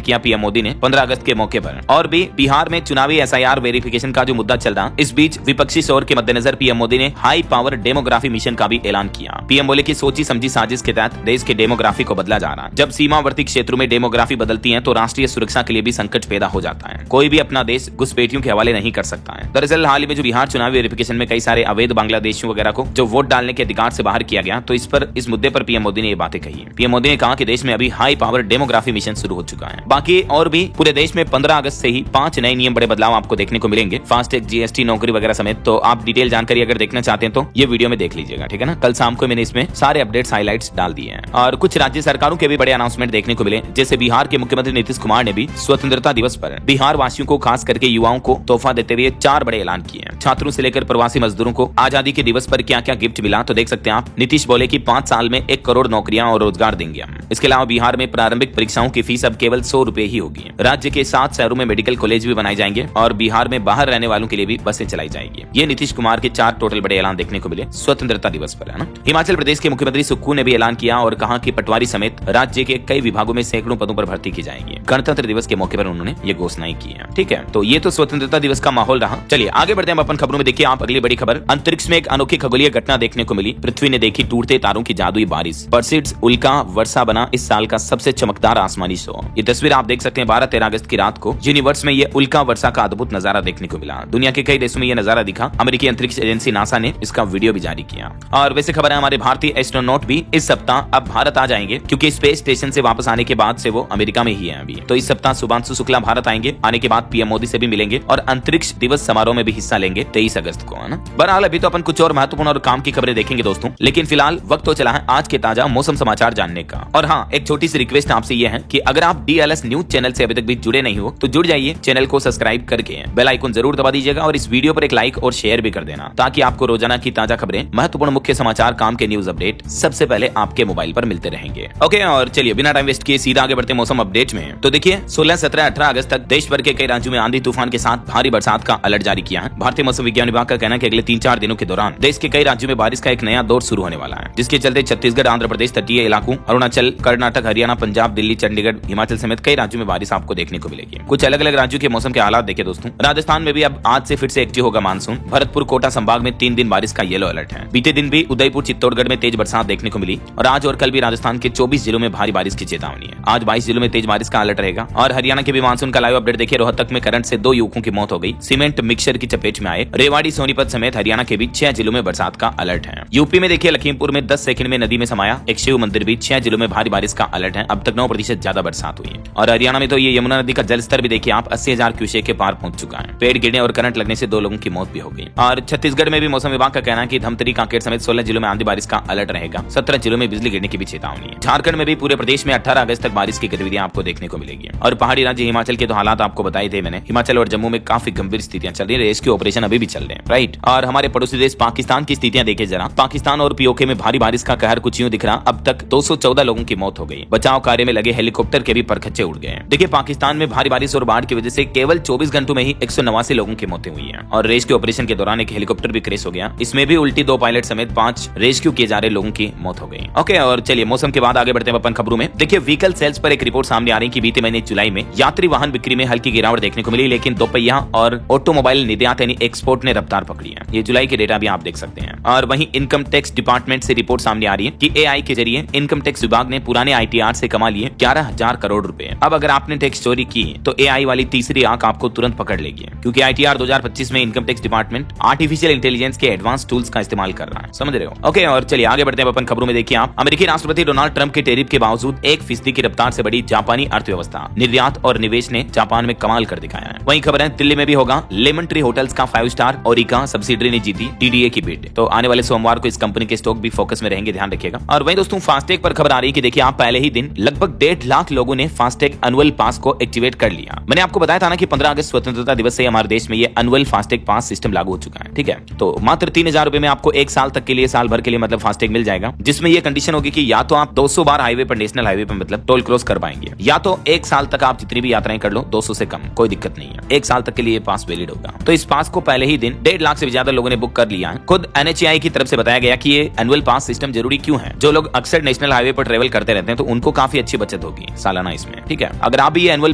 किया पीएम मोदी ने 15 अगस्त के मौके पर। और भी बिहार में चुनावी SIR वेरिफिकेशन का जो मुद्दा चल रहा, इस बीच विपक्षी शोर के मद्देनजर पीएम मोदी ने हाई पावर डेमोग्राफी मिशन का भी ऐलान किया। पीएम बोले कि सोची समझी साजिश के तहत देश के डेमोग्राफी को बदला जा रहा है। जब सीमावर्ती क्षेत्रों में डेमोग्राफी बदलती है तो राष्ट्रीय सुरक्षा के लिए भी संकट पैदा हो जाता है। कोई भी अपना देश घुसपैठियों के हवाले नहीं कर सकता है। दरअसल हाल ही में जो बिहार चुनावी वेरिफिकेशन में कई सारे अवैध बांग्लादेशियों वगैरह को जो वोट डालने के अधिकार से बाहर किया गया, तो इस मुद्दे पर पीएम मोदी ने ये बातें कही है। पीएम मोदी ने कहा कि देश में अभी हाई पावर डेमोग्राफी मिशन शुरू हो चुका है। बाकी और भी पूरे देश में 15 अगस्त से ही 5 नए नियम बड़े बदलाव आपको देखने को मिलेंगे, फास्टैग, GST, नौकरी वगैरह समेत। तो आप डिटेल जानकारी अगर देखना चाहते हैं तो ये वीडियो में देख लीजिएगा, ठीक है ना। कल शाम को मैंने इसमें सारे अपडेट्स हाइलाइट्स डाल दिए हैं। और कुछ राज्य सरकारों के भी बड़े अनाउंसमेंट देखने को मिले, जैसे बिहार के मुख्यमंत्री नीतीश कुमार ने भी स्वतंत्रता दिवस पर बिहार वासियों को, खास करके युवाओं को तोहफा देते हुए 4 बड़े ऐलान किए हैं। छात्रों से लेकर प्रवासी मजदूरों को आजादी के दिवस पर क्या क्या गिफ्ट मिला, तो देख सकते हैं आप। नीतीश बोले कि 5 साल में 1 करोड़ नौकरियां और रोजगार देंगे हम। इसके अलावा बिहार में प्रारंभिक परीक्षाओं की फीस अब केवल 100 रुपए ही होगी। राज्य के 7 शहरों में मेडिकल कॉलेज भी बनाए जाएंगे और बिहार में बाहर रहने वालों के लिए भी बसें चलाई जाएगी। ये नीतीश कुमार के 4 टोटल बड़े ऐलान देखने को मिले स्वतंत्रता दिवस पर, है ना। हिमाचल प्रदेश के मुख्यमंत्री सुक्खू ने भी ऐलान किया और कहा कि पटवारी समेत राज्य के कई विभागों में सैकड़ों पदों पर भर्ती की जाएगी। गणतंत्र दिवस के मौके पर उन्होंने ये घोषणाएं की है, ठीक है। तो ये तो स्वतंत्रता दिवस का माहौल रहा। चलिए आगे बढ़ते हैं अपन खबरों में। देखिए आप अगली बड़ी खबर, अंतरिक्ष में एक अनोखी खगोलीय घटना देखने को मिली। पृथ्वी ने देखी टूटते तारों की जादुई बारिश। पर्सिड्स उल्का वर्षा बना इस साल का सबसे चमकदार आसमानी शो। ये तस्वीर आप देख सकते हैं 12-13 अगस्त की रात को यूनिवर्स में ये उल्का वर्षा का अद्भुत नजारा देखने को मिला। दुनिया के कई देशों में ये नजारा दिखा। अमेरिकी अंतरिक्ष एजेंसी नासा ने इसका वीडियो भी जारी किया। और वैसे खबर है हमारे भारतीय एस्ट्रोनॉट भी इस सप्ताह अब भारत आ जाएंगे, क्योंकि स्पेस स्टेशन से वापस आने के बाद से वो अमेरिका में ही है अभी। तो इस सप्ताह शुभांशु शुक्ला भारत आएंगे। आने के बाद पीएम मोदी से भी मिलेंगे और अंतरिक्ष दिवस समारोह में भी हिस्सा लेंगे 23 अगस्त को, है ना। बहरहाल अभी तो अपन कुछ और महत्वपूर्ण और काम की खबरें देखेंगे दोस्तों, लेकिन फिलहाल वक्त तो चला है आज के ताजा मौसम समाचार जानने का। और हाँ, एक छोटी सी रिक्वेस्ट आपसे ये है कि अगर आप DLS न्यूज चैनल से अभी तक भी जुड़े नहीं हो तो जुड़ जाइए। चैनल को सब्सक्राइब करके बेल आइकन जरूर दबा दीजिएगा और इस वीडियो पर एक लाइक और शेयर भी कर देना, ताकि आपको रोजाना की ताजा खबरें, महत्वपूर्ण मुख्य समाचार, काम के न्यूज अपडेट सबसे पहले आपके मोबाइल पर मिलते रहेंगे। ओके, और चलिए बिना टाइम वेस्ट किए सीधा आगे बढ़ते हैं मौसम अपडेट में। तो देखिए 16, 17, 18 अगस्त तक देश भर के कई राज्यों में आंधी तूफान के साथ भारी बरसात का अलर्ट जारी किया है। भारतीय मौसम विज्ञान विभाग का कहना है कि अगले 3-4 दिनों के दौरान देश के कई राज्यों में बारिश का एक नया दौर शुरू होने वाला है, जिसके चलते छत्तीसगढ़, आंध्र प्रदेश, तटीय इलाकों, अरुणाचल, कर्नाटक, हरियाणा, पंजाब, दिल्ली, चंडीगढ़, हिमाचल समेत कई राज्यों में बारिश आपको देखने को मिलेगी। कुछ अलग अलग राज्यों के मौसम के हालात देखिए दोस्तों। राजस्थान में भी अब आज से फिर से एक्टिव होगा मानसून। भरतपुर, कोटा संभाग में 3 दिन बारिश का येलो अलर्ट है। बीते दिन भी उदयपुर, चित्तौड़गढ़ में तेज बरसात देखने को मिली और आज और कल भी राजस्थान के 24 जिलों में भारी बारिश की चेतावनी है। आज 22 जिलों में तेज बारिश का अलर्ट रहेगा। और हरियाणा के भी मानसून का लाइव अपडेट देखिए। रोहतक में करंट से 2 युवकों की मौत हो गई। सीमेंट मिक्सर की चपेट में आए। रेवाड़ी, सोनीपत समेत हरियाणा के भी 6 जिलों में बरसात का अलर्ट है। यूपी में देखिए लखीमपुर में 10 सेकंड में नदी में समाया एक शिव मंदिर भी। 6 जिलों में भारी बारिश का अलर्ट है। अब तक 9% ज्यादा बरसात हुई है। और हरियाणा में तो ये यमुना नदी का जलस्तर भी देखिए आप 80,000 क्यूसेक के पार पहुंच चुका है। पेड़ गिरने और करंट लगने से 2 लोगों की मौत भी हो गई। और छत्तीसगढ़ में भी मौसम विभाग का कहना है कि धमतरी, कांकेर समेत 16 जिलों में आंधी बारिश का अलर्ट रहेगा। 17 जिलों में बिजली गिरने की भी चेतावनी है। झारखंड में भी पूरे प्रदेश में 18 अगस्त तक बारिश की गतिविधियां आपको देखने को मिलेगी। और पहाड़ी राज्य हिमाचल के तो हालात आपको बताए थे मैंने। हिमाचल और जम्मू में काफी गंभीर स्थितियां चल रही है। रेस्क्यू ऑपरेशन अभी भी चल रहे हैं, राइट। और हमारे पड़ोसी देश पाकिस्तान की स्थितियां देखे जरा। पाकिस्तान और पीओके में भारी बारिश का कहर कुछ यूं दिख रहा। अब तक 214 लोगों की मौत हो गई। बचाव कार्य में लगे हेलीकॉप्टर के भी परखच्चे उड़ गए। देखिए पाकिस्तान में भारी बारिश और बाढ़ की वजह से केवल 24 घंटों में ही 189 लोगों की मौतें हुई हैं। और रेस्क्यू ऑपरेशन के दौरान एक हेलीकॉप्टर भी क्रैश हो गया। इसमें भी उल्टी 2 पायलट समेत 5 रेस्क्यू किए जा रहे लोगों की मौत हो गई। ओके, और चलिए मौसम के बाद आगे बढ़ते हैं अपन खबरों में। देखिए व्हीकल सेल्स पर एक रिपोर्ट सामने आ रही कि बीते महीने जुलाई में यात्री वाहन बिक्री में हल्की गिरावट देखने को मिली, लेकिन दोपहिया और ऑटोमोबाइल निर्यात यानी एक्सपोर्ट ने रफ्तार पकड़ी है। ये जुलाई के डेटा भी आप देख सकते हैं। और वहीं इनकम टैक्स डिपार्टमेंट से रिपोर्ट सामने आ रही है कि AI के जरिए इनकम टैक्स विभाग ने पुराने ITR से कमा लिए 11,000 करोड़ रुपए। अब अगर आपने टैक्स चोरी की तो AI वाली तीसरी आंख आपको तुरंत पकड़ लेगी, क्योंकि ITR 2025 में income tax department artificial intelligence के एडवांस टूल्स का इस्तेमाल कर रहा है, समझ रहे हो। ओके, और चलिए आगे बढ़ते हैं अपन खबरों में। देखिए आप, अमेरिकी राष्ट्रपति डोनाल्ड ट्रंप के टैरिफ के बावजूद 1% की रफ्तार से बढ़ी जापानी अर्थव्यवस्था। निर्यात और निवेश ने जापान में कमाल कर दिखाया है। वहीं खबर है दिल्ली में भी होगा लेमन ट्री होटल्स का 5 स्टार ओरिका सब्सिडरी ने जीती DDA की बिड। तो आने वाले सोमवार को इस कंपनी के स्टॉक भी फोकस में रहेंगे, ध्यान रखिएगा। और वहीं दोस्तों फास्टैग पर खबर आ रही है कि देखिए आप, पहले ही दिन लगभग 1.5 लाख लोगों ने फास्टैग एनुअल पास को एक्टिवेट कर लिया। मैंने आपको बताया था ना कि 15 अगस्त स्वतंत्रता दिवस से हमारे देश में ये एनुअल फास्टैग पास सिस्टम लागू हो चुका है, ठीक है। तो मात्र 3,000 रुपए में आपको 1 साल तक के लिए, साल भर के लिए मतलब फास्टैग मिल जाएगा, जिसमें ये कंडीशन होगी कि या तो आप 200 बार हाईवे पर, नेशनल हाईवे पर मतलब टोल क्रॉस कर पाएंगे, या तो 1 साल तक आप जितनी भी यात्राएं कर लो 200 से कम, कोई दिक्कत नहीं है। 1 साल तक के लिए पास वैलिड होगा। तो इस पास को पहले ही दिन 1.5 लाख से भी ज्यादा लोगों ने बुक कर लिया है। खुद NHAI की तरफ से बताया गया कि ये एनुअल पास सिस्टम जरूरी क्यों है। जो लोग अक्सर नेशनल हाईवे पर ट्रेवल करते रहते हैं तो उनको काफी अच्छी बचत होगी सालाना इसमें। ठीक है, अगर आप भी ये एनुअल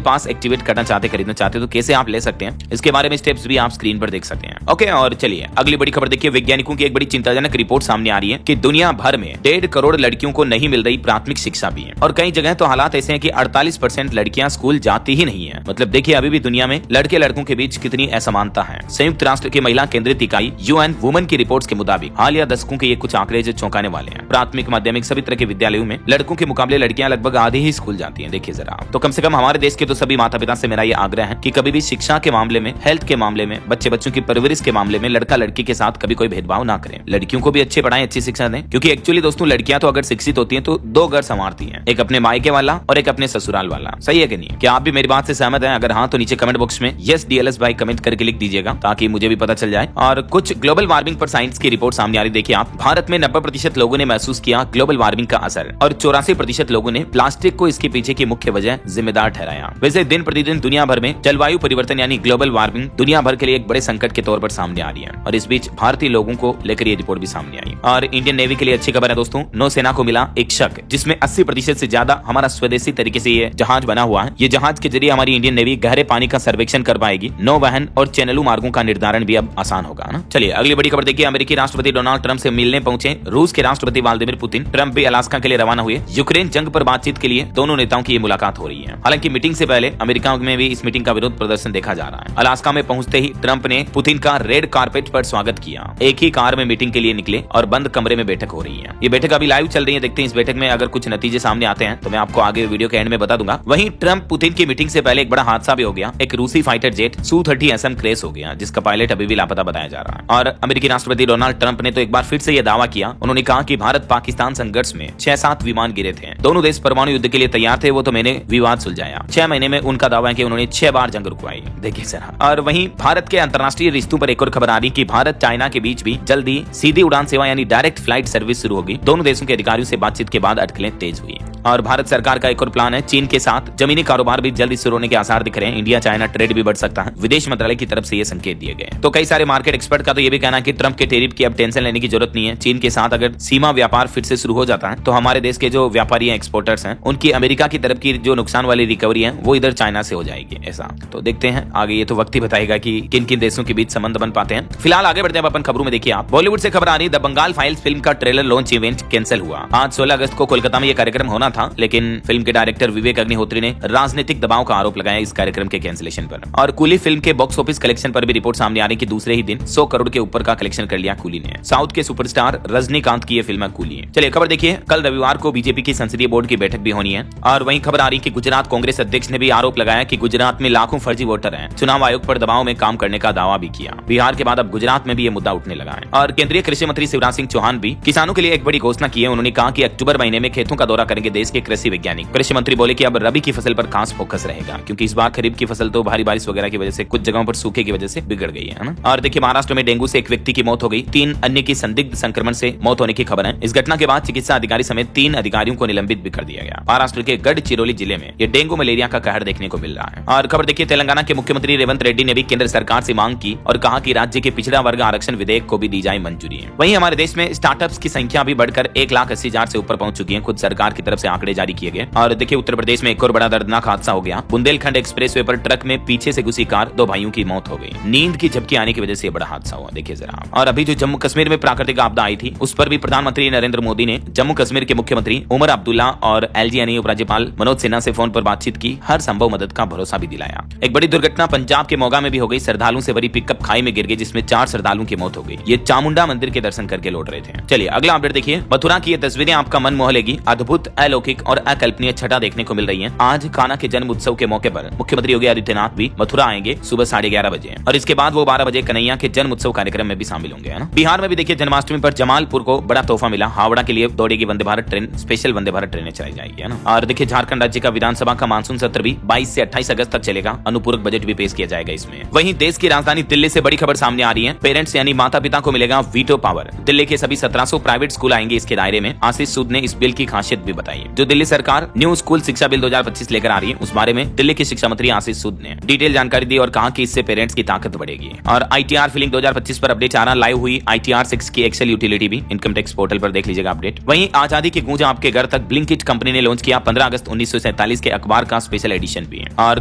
पास एक्टिवेट करना चाहते, खरीदना चाहते तो कैसे आप ले सकते हैं, इसके बारे में स्टेप्स भी आप स्क्रीन पर देख सकते हैं। ओके, और चलिए अगली बड़ी खबर देखिए। वैज्ञानिकों की एक बड़ी चिंताजनक रिपोर्ट सामने आ रही है कि दुनिया भर में 1.5 करोड़ लड़कियों को नहीं मिल रही प्राथमिक शिक्षा भी है, और कई जगह तो हालात ऐसे हैं कि 48% लड़कियां स्कूल जाती ही नहीं है। मतलब देखिए अभी भी दुनिया में लड़के लड़कों के बीच कितनी असमानता है। संयुक्त राष्ट्र की महिला केंद्रित इकाई UN वुमेन की रिपोर्ट्स के मुताबिक हालिया दशकों के ये कुछ आंकड़े जो चौंकाने वाले हैं। प्राथमिक, माध्यमिक सभी तरह के विद्यालयों में लड़कों के मुकाबले लड़कियां लगभग आधे ही स्कूल जाती हैं। देखिए जरा, तो कम से कम हमारे देश के तो सभी माता पिता से मेरा ये आग्रह है कि कभी भी शिक्षा के मामले में, हेल्थ के मामले में, बच्चों की परवरिश के मामले में लड़का लड़की के साथ कभी कोई भेदभाव ना करें। लड़कियों को भी अच्छी पढ़ाई, अच्छी शिक्षा दें, क्योंकि एक्चुअली दोस्तों लड़कियां तो अगर शिक्षित होती हैं तो 2 घर संवारती हैं, एक अपने मायके वाला और एक अपने ससुराल वाला। सही है कि नहीं? क्या आप भी मेरी बात से सहमत हैं? अगर हाँ तो नीचे कमेंट बॉक्स में यस DLS भाई कमेंट करके लिख दीजिएगा ताकि मुझे भी पता चल जाए। और कुछ ग्लोबल वार्मिंग पर साइंस की रिपोर्ट सामने आ रही। देखिए आप, भारत में 90% लोगों ने महसूस किया ग्लोबल वार्मिंग का असर और 84% लोगों ने प्लास्टिक को इसके पीछे की मुख्य वजह जिम्मेदार ठहराया। वैसे दिन प्रतिदिन दुनिया भर में जलवायु परिवर्तन यानी ग्लोबल वार्मिंग दुनिया भर के लिए एक बड़े संकट के तौर पर सामने आ रही है, और इस बीच भारतीय लोगों को लेकर ये रिपोर्ट भी सामने आई। और इंडियन नेवी के लिए अच्छी खबर है दोस्तों, नौसेना को मिला एक शक जिसमें 80% से ज्यादा हमारा स्वदेशी तरीके से ये जहाज बना हुआ है। ये जहाज के जरिए हमारी इंडियन नेवी गहरे पानी का सर्वेक्षण कर पाएगी। नौवहन और चैनलू मार्गों का निर्धारण भी अब आसान होगा ना। चलिए अगली बड़ी खबर देखिए। अमेरिकी राष्ट्रपति डोनाल्ड ट्रंप से मिलने पहुंचे रूस के राष्ट्रपति व्लादिमीर पुतिन। ट्रंप भी अलास्का के लिए रवाना हुए। यूक्रेन जंग पर बातचीत के लिए दोनों नेताओं की ये मुलाकात हो रही है। हालांकि मीटिंग से पहले अमेरिका में भी इस मीटिंग का विरोध प्रदर्शन देखा जा रहा है। अलास्का में पहुंचते ही ट्रंप ने पुतिन का रेड कारपेट पर स्वागत किया। एक ही कार में मीटिंग के लिए निकले और बंद कमरे में बैठक हो रही है। ये बैठक अभी लाइव चल रही है, देखते हैं इस बैठक में अगर कुछ नतीजे सामने आते हैं तो मैं आपको आगे वीडियो के एंड में बता दूंगा। वहीं ट्रंप पुतिन की मीटिंग से पहले एक बड़ा हादसा भी हो गया। एक रूसी fighter jet Su-30 SM crash हो गया, जिसका पायलट अभी भी लापता बताया जा रहा है। और अमेरिकी राष्ट्रपति डोनाल्ड ट्रंप ने तो एक बार फिर से यह दावा किया। उन्होंने कहा कि भारत पाकिस्तान संघर्ष में 6-7 विमान गिरे थे, दोनों देश परमाणु युद्ध के लिए तैयार थे, वो तो मैंने विवाद सुलझाया। 6 महीने में उनका दावा है कि उन्होंने 6 बार जंग रुकवाई। देखिए जरा। और वहीं भारत के अंतर्राष्ट्रीय रिश्तों पर एक और खबर आ रही कि भारत चाइना के बीच भी जल्दी सीधी उड़ान सेवा यानी डायरेक्ट फ्लाइट सर्विस शुरू होगी। दोनों देशों के अधिकारियों से बातचीत के बाद अटकलें तेज हुई। और भारत सरकार का एक और प्लान है, चीन के साथ जमीनी कारोबार भी जल्दी शुरू होने के आसार दिख रहे हैं। इंडिया चाइना ट्रेड भी बढ़ सकता है, विदेश मंत्रालय की तरफ से ये संकेत दिए गए। तो कई सारे मार्केट एक्सपर्ट का तो ये भी कहना है कि ट्रंप के टैरिफ की अब टेंशन लेने की जरूरत नहीं है। चीन के साथ अगर सीमा व्यापार फिर से शुरू हो जाता है तो हमारे देश के जो व्यापारी हैं, एक्सपोर्टर्स हैं, उनकी अमेरिका की तरफ की जो नुकसान वाली रिकवरी है वो इधर चाइना से हो जाएगी। ऐसा तो देखते हैं आगे, ये तो वक्त ही बताएगा कि किन किन देशों के बीच संबंध बन पाते हैं। फिलहाल आगे बढ़ते हैं अपन खबरों में। देखिए आप, बॉलीवुड से खबर आ रही, द बंगाल फाइल्स फिल्म का ट्रेलर लॉन्च इवेंट कैंसिल हुआ। आज 16 अगस्त को कोलकाता में यह कार्यक्रम होना था, लेकिन फिल्म के डायरेक्टर विवेक अग्निहोत्री ने राजनीतिक दबाव का आरोप लगाया इस कार्यक्रम के कैंसिलेशन पर। और कूली फिल्म के बॉक्स ऑफिस कलेक्शन पर भी रिपोर्ट सामने आ रही कि दूसरे ही दिन 100 करोड़ के ऊपर का कलेक्शन कर लिया कूली ने। साउथ के सुपरस्टार रजनीकांत की यह फिल्म कूली है। चलिए खबर देखिए, कल रविवार को बीजेपी की संसदीय बोर्ड की बैठक भी होनी है। और वहीं खबर आ रही कि गुजरात कांग्रेस अध्यक्ष ने भी आरोप लगाया कि गुजरात में लाखों फर्जी वोटर हैं, चुनाव आयोग पर दबाव में काम करने का दावा भी किया। बिहार के बाद अब गुजरात में भी यह मुद्दा उठने लगा है। और केंद्रीय कृषि मंत्री शिवराज सिंह चौहान भी किसानों के लिए एक बड़ी घोषणा की है। उन्होंने कहा कि अक्टूबर महीने में खेतों का दौरा करेंगे देश के कृषि वैज्ञानिक। कृषि मंत्री बोले कि अब रबी की फसल पर खास फोकस रहेगा, क्योंकि इस बार खरीफ की फसल तो भारी बारिश वगैरह की वजह से, कुछ जगहों पर सूखे की वजह से बिगड़ गई है ना। और देखिए महाराष्ट्र में डेंगू से एक व्यक्ति की मौत हो गई, 3 अन्य की संदिग्ध संक्रमण से मौत होने की खबर है। इस घटना के बाद चिकित्सा अधिकारी समेत 3 अधिकारियों को निलंबित भी कर दिया गया। महाराष्ट्र के गढ़चिरौली जिले में ये डेंगू मलेरिया का कहर देखने को मिल रहा है। और खबर देखिए, तेलंगाना के मुख्यमंत्री रेवंत रेड्डी ने भी केंद्र सरकार से मांग की और कहा कि राज्य के पिछड़ा वर्ग आरक्षण विधेयक को भी दी जाए मंजूरी। वहीं हमारे देश में स्टार्टअप्स की संख्या भी बढ़कर 1,80,000 से ऊपर पहुंच चुकी है। खुद सरकार की तरफ से आंकड़े जारी किए गए। और देखिए उत्तर प्रदेश में एक और बड़ा दर्दनाक हादसा हो गया। बुंदेलखंड एक्सप्रेसवे पर ट्रक में पीछे से घुसी कार, 2 भाइयों की मौत हो गई। नींद की झपकी आने की वजह से बड़ा हादसा हुआ। देखिए जरा। और अभी जो जम्मू कश्मीर में प्राकृतिक आपदा आई थी उस पर भी प्रधानमंत्री नरेंद्र मोदी ने जम्मू कश्मीर के मुख्यमंत्री उमर अब्दुल्ला और LG यानी उपराज्यपाल मनोज सिन्हा से फोन पर बातचीत की, हर संभव मदद का भरोसा भी दिलाया। एक बड़ी दुर्घटना पंजाब के मोगा में भी हो गई। श्रद्धालुओं से भरी पिकअप खाई में गिर गई, जिसमें 4 श्रद्धालुओं की मौत हो गई। ये चामुंडा मंदिर के दर्शन करके लौट रहे थे। चलिए अगला अपडेट देखिए। मथुरा की ये तस्वीरें आपका मन मोह लेगी। अद्भुत, अलौकिक और अकल्पनीय छटा देखने को मिल रही है। आज कान्हा के जन्म उत्सव के मौके पर मुख्यमंत्री योगी आदित्यनाथ भी मथुरा आएंगे सुबह 11:30 बजे, और इसके बाद वो 12 बजे कन्हैया के जन्म उत्सव कार्यक्रम में भी शामिल होंगे, है ना। बिहार में भी देखिए जन्माष्टमी पर जमालपुर को बड़ा तोहफा मिला। हावड़ा के लिए दौड़ेगी वंदे भारत ट्रेन, स्पेशल वंदे भारत ट्रेनें चलाई जाएगी, है ना। और देखिए झारखंड राज्य का विधानसभा का मानसून सत्र भी 22 से 28 अगस्त तक चलेगा। अनुपूरक बजट भी पेश किया जाएगा इसमें। वहीं देश की राजधानी दिल्ली से बड़ी खबर सामने आ रही है। पेरेंट्स यानी माता पिता को मिलेगा वीटो पावर। दिल्ली के सभी 1700 प्राइवेट स्कूल आएंगे इसके दायरे में। आशीष सूद ने इस बिल की खासियत भी बताई। जो दिल्ली सरकार न्यू स्कूल शिक्षा बिल 2025 लेकर आ रही है, उस बारे में दिल्ली के शिक्षा मंत्री आशीष सूद ने डिटेल जानकारी दी और कहा कि इससे पेरेंट्स की ताकत बढ़ेगी। और ITR फिलिंग 2025 पर अपडेट आ रहा, लाइव हुई ITR 6 की एक्सेल यूटिलिटी भी इनकम टैक्स पोर्टल पर देख लीजिएगा अपडेट। वहीं आजादी की गूंज आपके घर तक ब्लिंकिट कंपनी ने लॉन्च किया 15 अगस्त 1947 के अखबार का स्पेशल एडिशन भी है। और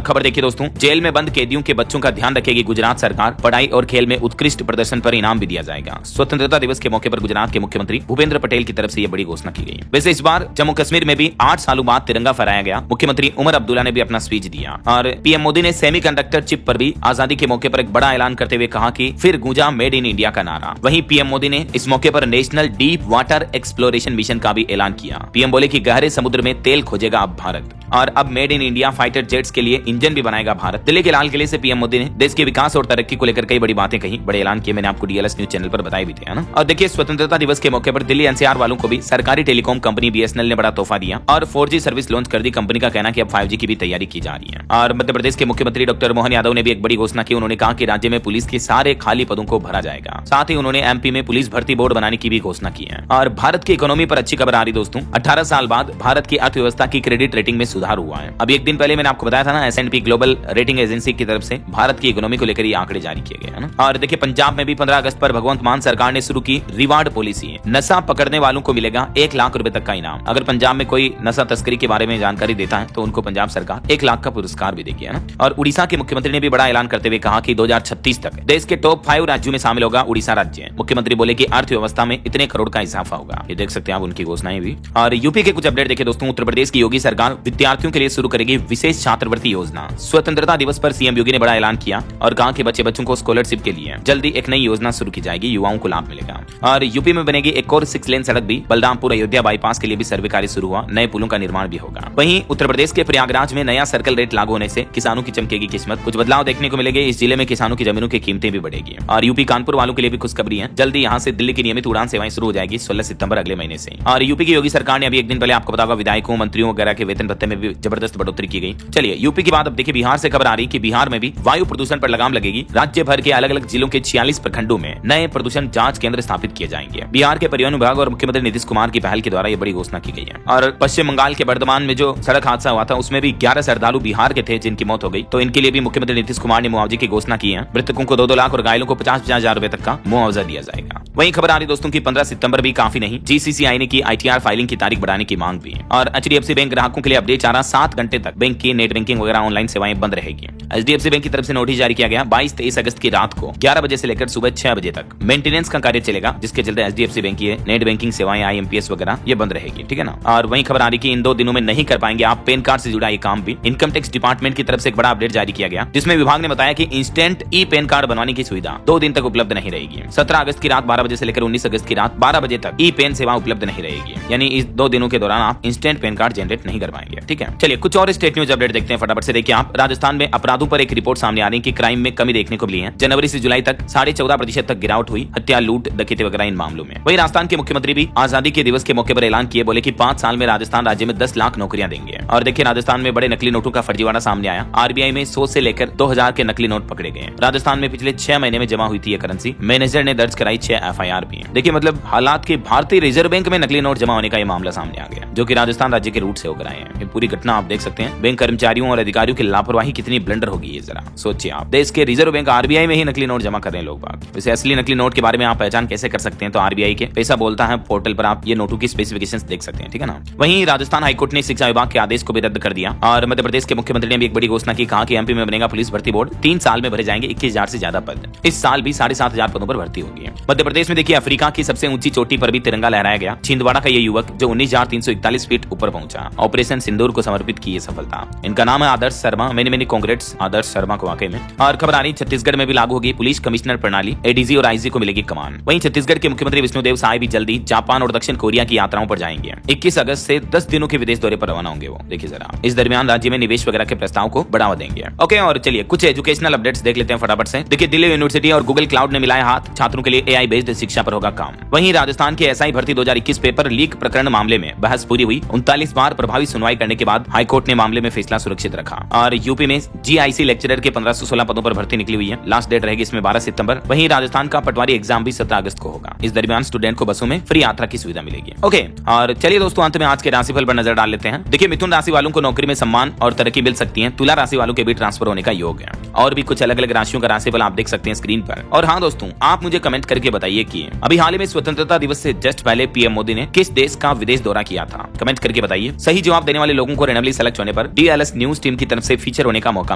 खबर देखिए दोस्तों, जेल में बंद कैदियों के बच्चों का ध्यान रखेगी गुजरात सरकार, पढ़ाई और खेल में उत्कृष्ट प्रदर्शन पर इनाम भी दिया जाएगा। स्वतंत्रता दिवस के मौके पर गुजरात के मुख्यमंत्री भूपेंद्र पटेल की तरफ से यह बड़ी घोषणा की गई। वैसे इस बार जम्मू कश्मीर में भी 8 सालों बाद तिरंगा फहराया गया। मुख्यमंत्री उमर अब्दुल्ला ने भी अपना स्पीच दिया और पीएम मोदी ने सेमीकंडक्टर चिप पर भी आजादी के मौके पर एक बड़ा ऐलान करते हुए कहा कि फिर गूंजा मेड इन इंडिया का नारा। वहीं पीएम मोदी ने इस मौके पर national deep water exploration mission का भी ऐलान किया। पीएम बोले कि गहरे समुद्र में तेल खोजेगा अब भारत और अब made in India fighter jets के लिए इंजन भी बनाएगा भारत। दिल्ली के लाल किले से पीएम मोदी ने देश के विकास और तरक्की को लेकर कई बड़ी बातें कही, बड़े ऐलान किए। मैंने आपको DLS न्यूज चैनल पर बताई भी थे, है ना। और देखिए, स्वतंत्रता दिवस के मौके पर दिल्ली NCR वालों को भी सरकारी टेलीकॉम कंपनी BSNL ने बड़ा तोहफा दिया और 4G सर्विस लॉन्च कर दी। कंपनी का कहना कि अब 5G की भी तैयारी की जा रही है। और मध्य प्रदेश के मुख्यमंत्री डॉक्टर मोहन यादव ने भी एक बड़ी घोषणा की। उन्होंने कहा कि राज्य में पुलिस के सारे खाली पदों को भरा जाएगा। साथ ही उन्होंने MP में पुलिस भर्ती बोर्ड बनाने की भी घोषणा की है। और भारत की इकोनॉमी पर अच्छी खबर आ रही दोस्तों, 18 साल बाद भारत की अर्थव्यवस्था की क्रेडिट रेटिंग में सुधार हुआ है। अभी एक दिन पहले मैंने आपको बताया था ना, S&P ग्लोबल रेटिंग एजेंसी की तरफ से भारत की इकोनॉमी को लेकर ये आंकड़े जारी किए गए हैं ना। और देखिए, पंजाब में भी 15 अगस्त पर भगवंत मान सरकार ने शुरू की रिवार्ड पॉलिसी। नशा पकड़ने वालों को मिलेगा 1 लाख रुपए तक का इनाम। अगर पंजाब में कोई नशा तस्करी के बारे में जानकारी देता है तो उनको पंजाब सरकार 1 लाख का पुरस्कार भी देगी, है ना। और उड़ीसा के मुख्यमंत्री ने भी बड़ा ऐलान करते हुए कहा कि 2036 तक देश के टॉप 5 राज्यों में शामिल होगा उड़ीसा राज्य। मुख्यमंत्री बोले कि अर्थव्यवस्था में इतने करोड़ का इजाफा होगा। ये देख सकते हैं आप उनकी घोषणाएं भी। और यूपी के कुछ अपडेट देखिए दोस्तों, उत्तर प्रदेश की योगी सरकार विद्यार्थियों के लिए शुरू करेगी विशेष छात्रवृत्ति योजना। स्वतंत्रता दिवस पर CM योगी ने बड़ा ऐलान किया और कहा कि बच्चों को स्कॉलरशिप के लिए जल्दी एक नई योजना शुरू की जाएगी, युवाओं को लाभ मिलेगा। और यूपी में बनेगी एक और 6 लेन सड़क भी। बलरामपुर अयोध्या बाईपास के लिए भी सर्वे कार्य शुरू हुआ, नए पुलों का निर्माण भी होगा। वहीं उत्तर प्रदेश के प्रयागराज में नया सर्कल रेट लागू होने से किसानों की चमकेगी किस्मत। कुछ बदलाव देखने को मिलेंगे। इस जिले में किसानों की जमीनों की कीमतें भी बढ़ेगी। और यूपी कानपुर वालों के लिए भी खुशखबरी है, जल्दी यहाँ से दिल्ली की नियमित उड़ान सेवाएं शुरू हो जाएगी 16 सितंबर अगले महीने से। और यूपी की योगी सरकार ने अभी एक दिन पहले आपको बताया विधायकों मंत्रियों वगैरह के वेतन भत्ते में भी जबरदस्त बढ़ोतरी की गई। चलिए, यूपी की बात अब देखिए, बिहार से खबर आ रही कि बिहार में भी वायु प्रदूषण पर लगाम लगेगी। राज्य भर के अलग अलग जिलों के 46 प्रखंडों में नए प्रदूषण जांच केंद्र स्थापित किए जाएंगे। बिहार के परिवहन विभाग और मुख्यमंत्री नीतीश कुमार की पहल के द्वारा यह बड़ी घोषणा की गई है। और पश्चिम बंगाल के बर्धमान में जो सड़क हादसा हुआ था उसमें भी 11 श्रद्धालु बिहार के थे जिनकी मौत हो गई। तो इनके लिए भी मुख्यमंत्री नीतीश कुमार ने मुआवजे की घोषणा की है। मृतकों को 2-2 लाख और घायलों को 50-50 हजार रुपए तक का मुआवजा दिया जाएगा। वहीं खबर आ रही दोस्तों की 15 सितंबर भी काफी नहीं, GCCI ने की ITR फाइलिंग की तारीख बढ़ाने की मांग भी है। और HDFC बैंक ग्राहकों के लिए अपडेट आ रहा, 7 घंटे तक बैंक की नेट बैंकिंग वगैरह ऑनलाइन सेवाएं बंद रहेगी। HDFC बैंक की तरफ से नोटिस जारी किया गया। 22-23 अगस्त की रात को 11 बजे से लेकर सुबह 6 बजे तक मेंटेनेंस का कार्य चलेगा, जिसके चलते HDFC बैंक की नेट बैंकिंग सेवाएं IMPS वगैरह ये बंद रहेगी, ठीक है ना। और वहीं खबर आ रही कि इन 2 दिनों में नहीं कर पाएंगे आप पैन कार्ड से जुड़ा ये काम भी। इनकम टैक्स डिपार्टमेंट की तरफ से एक बड़ा अपडेट जारी किया गया, जिसमें विभाग ने बताया कि इंस्टेंट पैन कार्ड बनवाने की सुविधा 2 दिन तक उपलब्ध नहीं रहेगी। 17 अगस्त की रात 12 बजे से लेकर 19 अगस्त की रात 12 बजे तक पैन सेवा उपलब्ध नहीं रहेगी। यानी इस 2 दिनों के दौरान आप इंस्टेंट पैन कार्ड जनरेट नहीं कर पाएंगे, ठीक है। चलिए, कुछ और स्टेट न्यूज अपडेट देखते हैं फटाफट से। देखिए आप, राजस्थान में अपराधों पर एक रिपोर्ट सामने आ रही है कि क्राइम में कमी देखने को मिली है। जनवरी से जुलाई तक 14.5% तक गिरावट हुई हत्या, लूट, डकैती वगैरह इन मामलों में। वहीं राजस्थान के मुख्यमंत्री भी आजादी के दिवस के मौके पर ऐलान किए, बोले कि 5 साल में राजस्थान राज्य में 10 लाख नौकरियां देंगे। और देखिए, राजस्थान में बड़े नकली नोटों का फर्जीवाड़ा सामने आया। RBI में 100 से लेकर 2000 के नकली नोट पकड़े गए। राजस्थान में पिछले 6 महीने में जमा हुई थी ये करेंसी। मैनेजर ने दर्ज कराई 6 FIR भी। देखिए मतलब हालात के भारतीय रिजर्व बैंक में नकली नोट जमा होने का ये मामला सामने आ गया, जो कि राजस्थान राज्य के रूट से होकर आए हैं। ये पूरी घटना आप देख सकते हैं। बैंक कर्मचारियों और अधिकारियों की लापरवाही कितनी ब्लंडर होगी, ये जरा सोचिए आप। देश के रिजर्व बैंक RBI में ही नकली नोट जमा कर रहे हैं लोग बाग। वैसे असली नकली नोट के बारे में आप पहचान कैसे कर सकते हैं, तो RBI के पैसा बोलता है पोर्टल पर आप ये नोटों की स्पेसिफिकेशंस देख सकते हैं, ठीक है ना। वहीं राजस्थान हाईकोर्ट ने शिक्षा विभाग के आदेश को भी रद्द कर दिया। और मध्य प्रदेश के मुख्यमंत्री ने भी एक बड़ी घोषणा की, कहा कि MP में बनेगा पुलिस भर्ती बोर्ड। 3 साल में भरे जाएंगे 21,000 से ज्यादा पद। इस साल भी 7,500 पदों पर भर्ती होगी। मध्य प्रदेश में देखिए, अफ्रीका की सबसे ऊंची चोटी पर भी तिरंगा लहराया गया। छिंदवाड़ा का ये युवक जो 19,341 फीट ऊपर पहुंचा, ऑपरेशन सिंदूर को समर्पित की ये सफलता। इनका नाम है आदर्श शर्मा। मेनी कांग्रेट्स आदर्श शर्मा को वाकई में। और खबर आ रही, छत्तीसगढ़ में भी लागू होगी पुलिस कमिश्नर प्रणाली। ADG और IG को मिलेगी कमान। वहीं छत्तीसगढ़ के मुख्यमंत्री विष्णुदेव साय भी जल्दी जापान और दक्षिण कोरिया की यात्राओं पर जाएंगे। 21 अगस्त से 10 दिनों के विदेश दौरे पर रवाना होंगे वो। देखिए जरा, इस दरमियान राज्य में निवेश वगैरह के प्रस्ताव को बढ़ावा देंगे। ओके, और चलिए कुछ एजुकेशनल अपडेट्स देख लेते हैं फटाफट से। देखिए, दिल्ली यूनिवर्सिटी और गूगल क्लाउड ने मिलाया हाथ, छात्रों के लिए AI बेस्ड गवर्नमेंट शिक्षा पर होगा काम। वहीं राजस्थान के एसआई भर्ती 2021 पेपर लीक प्रकरण मामले में बहस पूरी हुई। 39 बार प्रभावी सुनवाई करने के बाद हाईकोर्ट ने मामले में फैसला सुरक्षित रखा। और यूपी में जीआईसी लेक्चरर के 1516 पदों पर भर्ती निकली हुई है। लास्ट डेट रहेगी इसमें 12 सितंबर। वहीं राजस्थान का पटवारी एग्जाम भी 17 अगस्त को होगा। इस दरमियान स्टूडेंट को बसों में फ्री यात्रा की सुविधा मिलेगी। ओके, और चलिए दोस्तों अंत में आज के राशिफल पर नजर डाल लेते हैं। देखिए, मिथुन राशि वालों को नौकरी में सम्मान और तरक्की मिल सकती है। तुला राशि वालों के भी ट्रांसफर होने का योग है। और भी कुछ अलग अलग राशियों का राशिफल आप देख सकते हैं स्क्रीन पर। और हाँ दोस्तों, आप मुझे कमेंट करके बताइए कि अभी हाल ही में स्वतंत्रता दिवस से जस्ट पहले पीएम मोदी ने किस देश का विदेश दौरा किया था। कमेंट करके बताइए। सही जवाब देने वाले लोगों को रैंडमली सेलेक्ट होने पर डीएलएस न्यूज टीम की तरफ से फीचर होने का मौका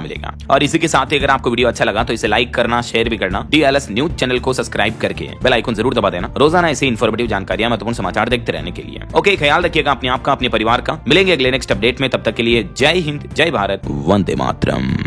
मिलेगा। और इसी के साथ ही अगर आपको वीडियो अच्छा लगा तो इसे लाइक करना, शेयर भी करना, डीएलएस न्यूज चैनल को सब्सक्राइब करके बेल आइकन जरूर दबा देना रोजाना ऐसे इन्फॉर्मेटिव जानकारियां, महत्वपूर्ण समाचार देखते रहने के लिए। ओके, ख्याल रखिएगा अपने आप का, अपने परिवार का। मिलेंगे अगले नेक्स्ट अपडेट में। तब तक के लिए जय हिंद, जय भारत, वंदे मातरम।